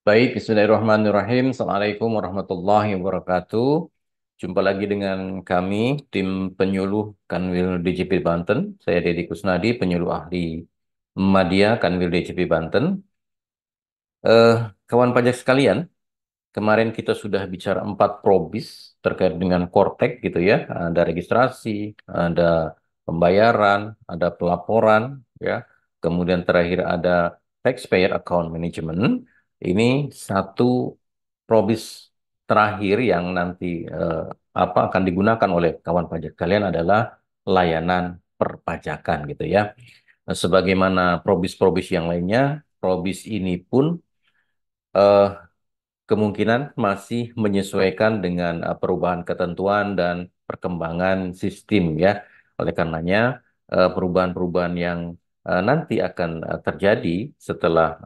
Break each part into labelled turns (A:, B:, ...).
A: Baik, Bismillahirrahmanirrahim. Assalamualaikum warahmatullahi wabarakatuh. Jumpa lagi dengan kami, tim penyuluh Kanwil DJP Banten. Saya Dedi Kusnadi, penyuluh ahli Media Kanwil DJP Banten. Eh, Kawan pajak sekalian, kemarin kita sudah bicara 4 probis terkait dengan Kortek gitu ya. Ada registrasi, ada pembayaran, ada pelaporan, ya. Kemudian terakhir ada taxpayer account management. Ini satu probis terakhir yang nanti akan digunakan oleh kawan pajak kalian adalah layanan perpajakan gitu ya. Sebagaimana probis-probis yang lainnya, probis ini pun eh, kemungkinan masih menyesuaikan dengan perubahan ketentuan dan perkembangan sistem ya. Oleh karenanya perubahan-perubahan yang nanti akan terjadi setelah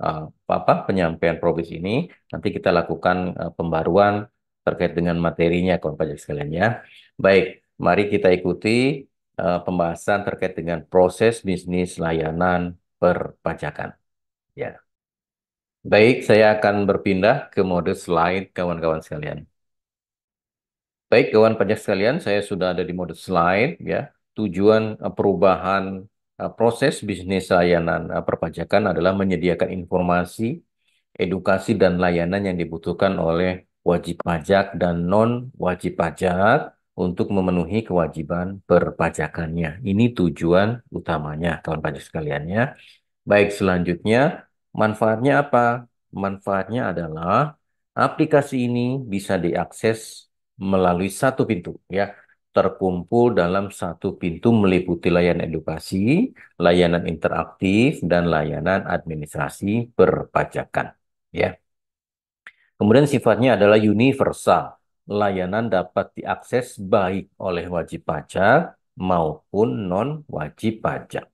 A: penyampaian probis ini nanti kita lakukan pembaruan terkait dengan materinya kawan pajak sekalian ya. Baik, mari kita ikuti pembahasan terkait dengan proses bisnis layanan perpajakan. Ya. Baik, saya akan berpindah ke mode slide kawan-kawan sekalian. Baik, kawan pajak sekalian, saya sudah ada di mode slide ya. Tujuan perubahan proses bisnis layanan perpajakan adalah menyediakan informasi, edukasi dan layanan yang dibutuhkan oleh wajib pajak dan non wajib pajak untuk memenuhi kewajiban perpajakannya. Ini tujuan utamanya kawan pajak sekalian ya. Baik, selanjutnya manfaatnya apa? Manfaatnya adalah aplikasi ini bisa diakses melalui satu pintu ya, terkumpul dalam satu pintu meliputi layanan edukasi, layanan interaktif dan layanan administrasi perpajakan ya. Kemudian sifatnya adalah universal. Layanan dapat diakses baik oleh wajib pajak maupun non wajib pajak.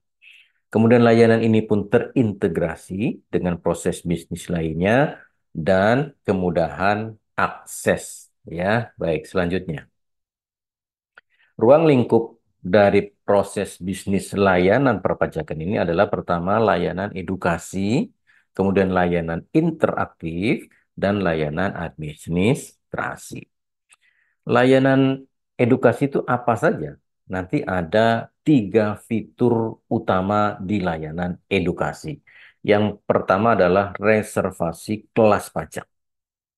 A: Kemudian layanan ini pun terintegrasi dengan proses bisnis lainnya dan kemudahan akses. Ya, baik selanjutnya. Ruang lingkup dari proses bisnis layanan perpajakan ini adalah pertama layanan edukasi, kemudian layanan interaktif, dan layanan administrasi. Layanan edukasi itu apa saja? Nanti ada 3 fitur utama di layanan edukasi. Yang pertama adalah reservasi kelas pajak.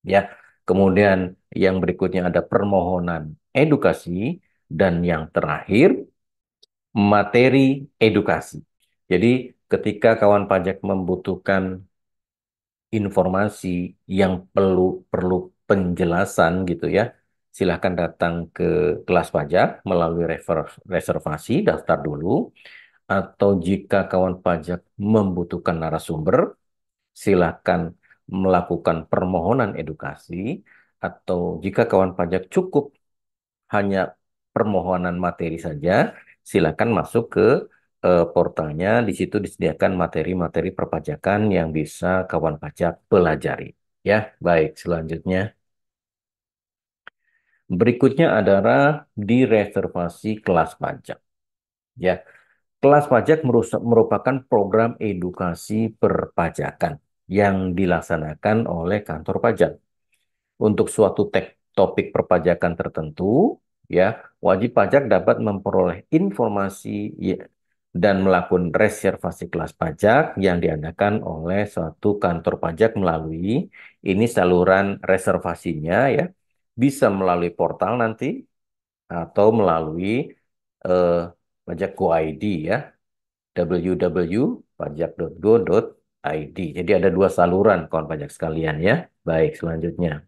A: Ya, kemudian yang berikutnya ada permohonan edukasi dan yang terakhir materi edukasi. Jadi ketika kawan pajak membutuhkan informasi yang perlu perlu penjelasan gitu ya, silahkan datang ke kelas pajak melalui reservasi, daftar dulu. Atau jika kawan pajak membutuhkan narasumber, silahkan melakukan permohonan edukasi. Atau jika kawan pajak cukup hanya permohonan materi saja, silakan masuk ke portalnya. Di situ disediakan materi-materi perpajakan yang bisa kawan pajak pelajari. Ya, baik. Selanjutnya, berikutnya adalah di reservasi kelas pajak. Ya, kelas pajak merupakan program edukasi perpajakan yang dilaksanakan oleh kantor pajak. Untuk suatu topik perpajakan tertentu, ya, wajib pajak dapat memperoleh informasi dan melakukan reservasi kelas pajak yang diadakan oleh suatu kantor pajak melalui ini saluran reservasinya ya, bisa melalui portal nanti atau melalui eh, pajak Go ID ya, www.pajak.go.id. Jadi ada 2 saluran kawan pajak sekalian ya. Baik, selanjutnya.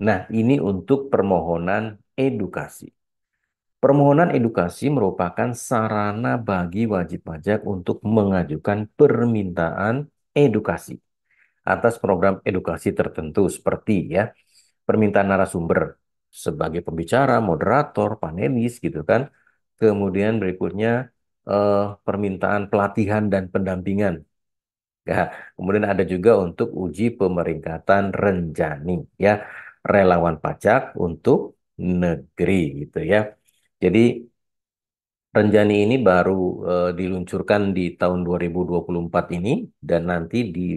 A: Nah, ini untuk permohonan edukasi. Permohonan edukasi merupakan sarana bagi wajib pajak untuk mengajukan permintaan edukasi atas program edukasi tertentu seperti ya, permintaan narasumber sebagai pembicara, moderator, panelis gitu kan. Kemudian berikutnya permintaan pelatihan dan pendampingan. Ya, kemudian ada juga untuk uji pemeringkatan renjani ya, relawan pajak untuk negeri gitu ya. Jadi Renjani ini baru diluncurkan di tahun 2024 ini dan nanti di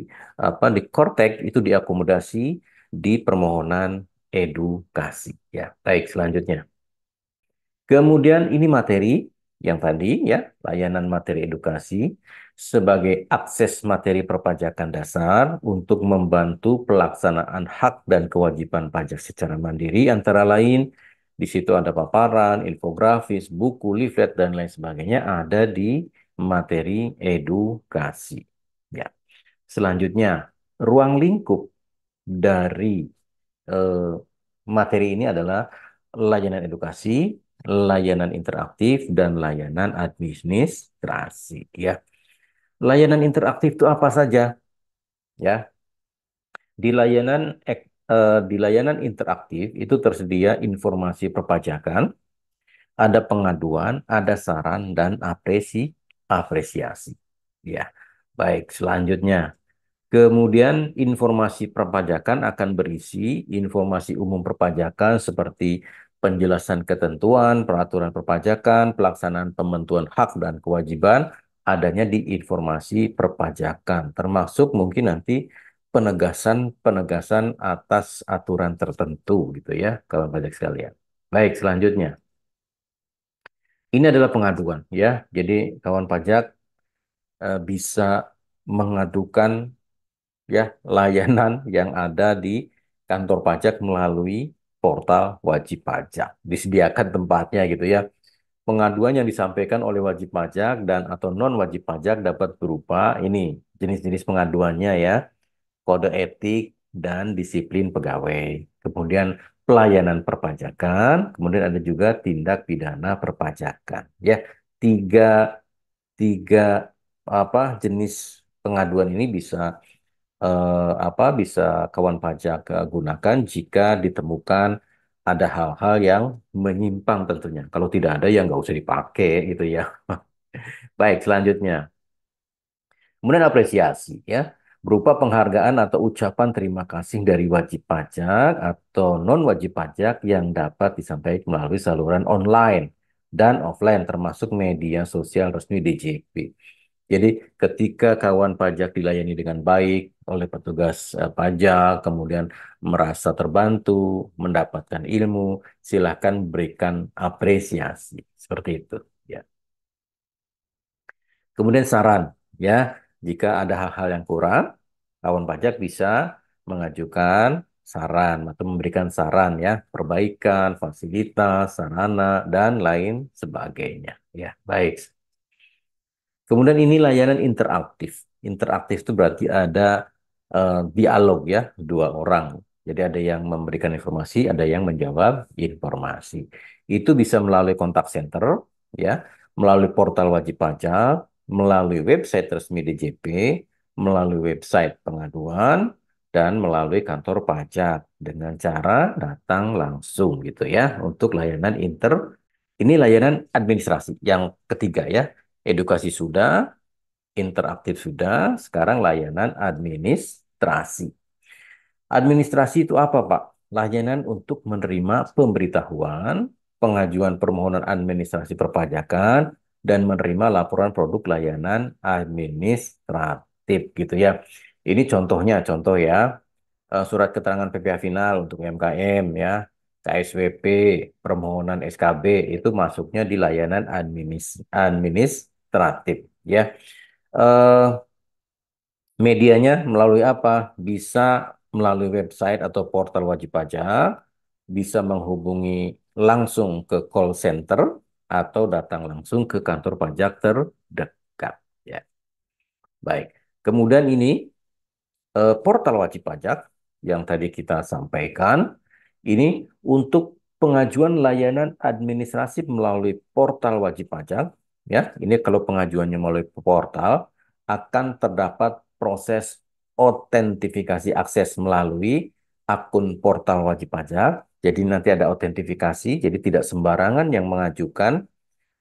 A: Kortek itu diakomodasi di permohonan edukasi. Ya, baik selanjutnya. Kemudian ini materi yang tadi ya, layanan materi edukasi sebagai akses materi perpajakan dasar untuk membantu pelaksanaan hak dan kewajiban pajak secara mandiri antara lain di situ ada paparan, infografis, buku, leaflet dan lain sebagainya ada di materi edukasi. Ya. Selanjutnya, ruang lingkup dari eh, materi ini adalah layanan edukasi, layanan interaktif, dan layanan administrasi. Ya, layanan interaktif itu apa saja? Ya, di layanan interaktif itu tersedia informasi perpajakan, ada pengaduan, ada saran, dan apresiasi. Ya, baik. Selanjutnya. Kemudian informasi perpajakan akan berisi informasi umum perpajakan seperti penjelasan ketentuan, peraturan perpajakan, pelaksanaan pementuan hak dan kewajiban adanya di informasi perpajakan, termasuk mungkin nanti penegasan-penegasan atas aturan tertentu gitu ya, kalau pajak sekalian. Baik, selanjutnya. Ini adalah pengaduan ya. Jadi kawan pajak bisa mengadukan ya layanan yang ada di kantor pajak melalui portal wajib pajak. Disediakan tempatnya gitu ya. Pengaduan yang disampaikan oleh wajib pajak dan atau non wajib pajak dapat berupa ini jenis-jenis pengaduannya ya, kode etik dan disiplin pegawai. Kemudian pelayanan perpajakan, kemudian ada juga tindak pidana perpajakan. Ya, tiga tiga jenis pengaduan ini bisa kawan pajak gunakan jika ditemukan ada hal-hal yang menyimpang tentunya. Kalau tidak ada ya nggak usah dipakai gitu ya. Baik, selanjutnya. Kemudian apresiasi ya, berupa penghargaan atau ucapan terima kasih dari wajib pajak atau non wajib pajak yang dapat disampaikan melalui saluran online dan offline termasuk media sosial resmi DJP. Jadi ketika kawan pajak dilayani dengan baik oleh petugas pajak, kemudian merasa terbantu, mendapatkan ilmu, silakan berikan apresiasi. Seperti itu. Ya. Kemudian saran, ya, jika ada hal-hal yang kurang, kawan pajak bisa mengajukan saran atau memberikan saran ya, perbaikan, fasilitas, sarana, dan lain sebagainya. Ya, baik. Kemudian ini layanan interaktif. Interaktif itu berarti ada dialog ya, dua orang. Jadi ada yang memberikan informasi, ada yang menjawab informasi. Itu bisa melalui kontak center, ya, melalui portal wajib pajak, melalui website resmi DJP, melalui website pengaduan, dan melalui kantor pajak dengan cara datang langsung gitu ya untuk layanan ini layanan administrasi yang ketiga ya. Edukasi sudah, interaktif sudah, sekarang layanan administrasi. Administrasi itu apa, Pak? Layanan untuk menerima pemberitahuan, pengajuan permohonan administrasi perpajakan, dan menerima laporan produk layanan administratif gitu ya. Ini contoh ya, surat keterangan PPh final untuk UMKM ya, KSWP, permohonan SKB itu masuknya di layanan administratif ya. Eh, Medianya melalui apa? Bisa melalui website atau portal wajib pajak, bisa menghubungi langsung ke call center atau datang langsung ke kantor pajak terdekat ya. Baik. Kemudian ini portal wajib pajak yang tadi kita sampaikan ini untuk pengajuan layanan administrasi melalui portal wajib pajak ya. Ini kalau pengajuannya melalui portal akan terdapat proses autentifikasi akses melalui akun portal wajib pajak. Jadi nanti ada autentifikasi, jadi tidak sembarangan yang mengajukan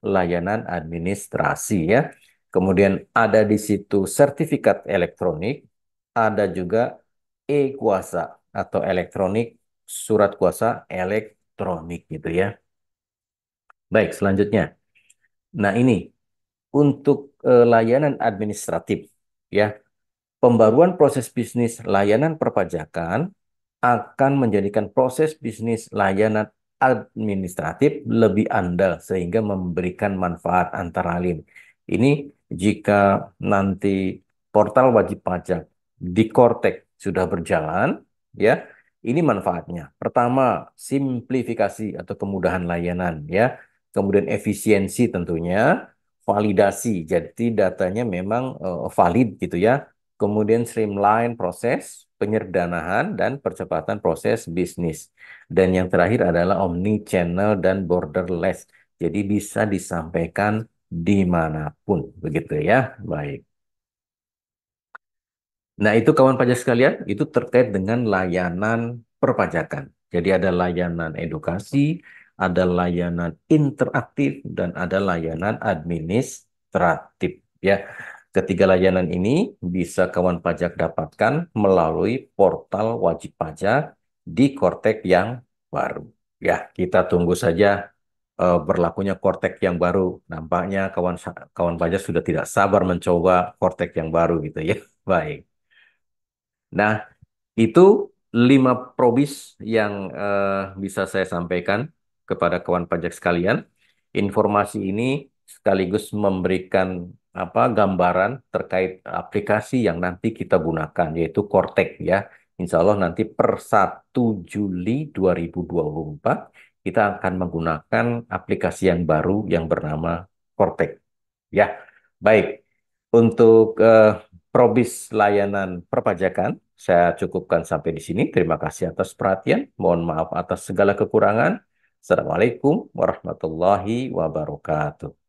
A: layanan administrasi ya. Kemudian ada di situ sertifikat elektronik, ada juga e-kuasa atau elektronik, surat kuasa elektronik gitu ya. Baik, selanjutnya. Nah, ini untuk layanan administratif, ya. Pembaruan proses bisnis layanan perpajakan akan menjadikan proses bisnis layanan administratif lebih andal sehingga memberikan manfaat antara lain. Ini jika nanti portal wajib pajak di Kortek sudah berjalan, ya, ini manfaatnya. Pertama, simplifikasi atau kemudahan layanan, ya. Kemudian efisiensi tentunya, validasi, jadi datanya memang valid gitu ya. Kemudian streamline proses penyederhanaan dan percepatan proses bisnis. Dan yang terakhir adalah omni-channel dan borderless. Jadi bisa disampaikan dimanapun, begitu ya. Baik. Nah, itu kawan pajak sekalian, itu terkait dengan layanan perpajakan. Jadi ada layanan edukasi, ada layanan interaktif, dan ada layanan administratif. Ya, ketiga layanan ini bisa kawan pajak dapatkan melalui portal wajib pajak di Kortek yang baru. Ya, kita tunggu saja berlakunya Kortek yang baru. Nampaknya kawan pajak sudah tidak sabar mencoba Kortek yang baru gitu ya. Baik. Nah, itu 5 probis yang bisa saya sampaikan kepada kawan pajak sekalian. Informasi ini sekaligus memberikan gambaran terkait aplikasi yang nanti kita gunakan, yaitu Kortek ya. Insya Allah nanti per 1 Juli 2024 kita akan menggunakan aplikasi yang baru yang bernama Kortek. Ya, baik. Untuk probis layanan perpajakan, saya cukupkan sampai di sini. Terima kasih atas perhatian. Mohon maaf atas segala kekurangan. Assalamualaikum warahmatullahi wabarakatuh.